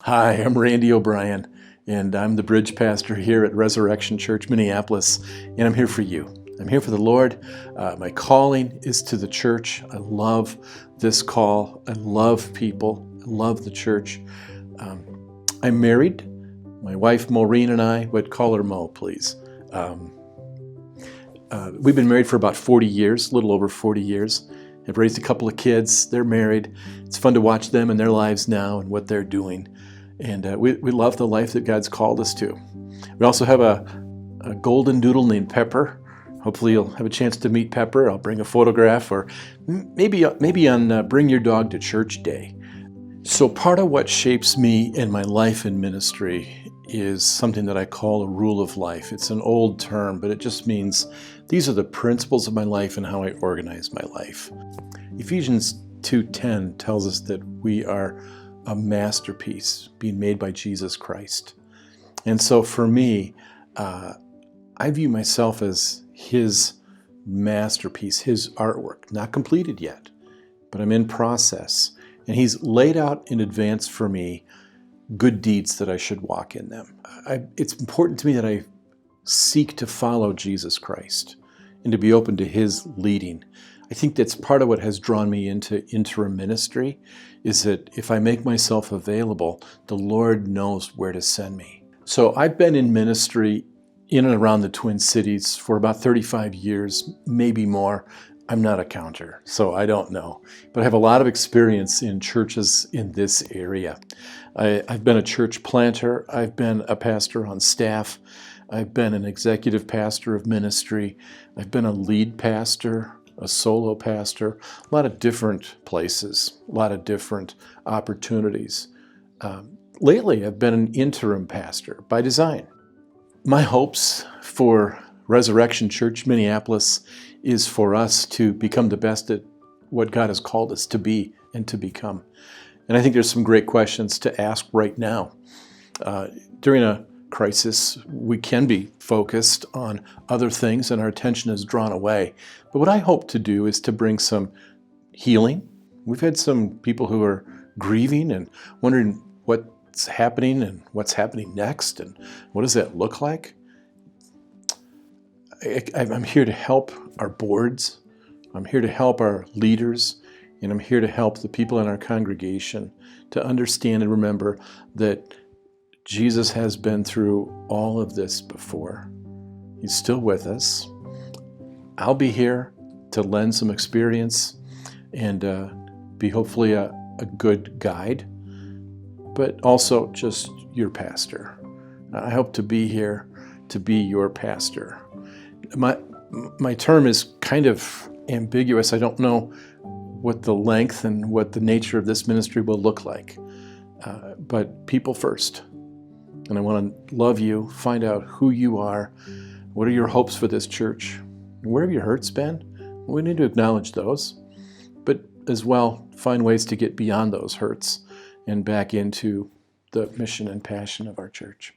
Hi, I'm Randy O'Brien, and I'm the bridge pastor here at Resurrection Church, Minneapolis, and I'm here for you. I'm here for the Lord. My calling is to the church. I love this call. I love people. I love the church. I'm married. My wife, Maureen, and I would call her Mo, please. We've been married for about 40 years, a little over 40 years. I've raised a couple of kids. They're married. It's fun to watch them and their lives now and what they're doing. And we love the life that God's called us to. We also have a golden doodle named Pepper. Hopefully you'll have a chance to meet Pepper. I'll bring a photograph, or maybe on Bring Your Dog to Church Day. So part of what shapes me and my life in ministry is something that I call a rule of life. It's an old term, but it just means these are the principles of my life and how I organize my life. Ephesians 2:10 tells us that we are a masterpiece being made by Jesus Christ. And so for me, I view myself as His masterpiece, His artwork, not completed yet, but I'm in process. And He's laid out in advance for me good deeds that I should walk in them. It's important to me that I seek to follow Jesus Christ and to be open to His leading. I think that's part of what has drawn me into interim ministry, is that if I make myself available, the Lord knows where to send me. So I've been in ministry in and around the Twin Cities for about 35 years, maybe more. I'm not a counter, so I don't know. But I have a lot of experience in churches in this area. I've been a church planter. I've been a pastor on staff. I've been an executive pastor of ministry. I've been a lead pastor, a solo pastor, a lot of different places, a lot of different opportunities. Lately, I've been an interim pastor by design. My hopes for Resurrection Church Minneapolis is for us to become the best at what God has called us to be and to become. And I think there's some great questions to ask right now. During a crisis, we can be focused on other things and our attention is drawn away. But what I hope to do is to bring some healing. We've had some people who are grieving and wondering what's happening and what's happening next and what does that look like. I'm here to help our boards. I'm here to help our leaders, and I'm here to help the people in our congregation to understand and remember that Jesus has been through all of this before. He's still with us. I'll be here to lend some experience and be hopefully a good guide, but also just your pastor. I hope to be here to be your pastor. My term is kind of ambiguous. I don't know what the length and what the nature of this ministry will look like, but people first. And I want to love you, find out who you are, what are your hopes for this church, where have your hurts been? We need to acknowledge those, but as well find ways to get beyond those hurts and back into the mission and passion of our church.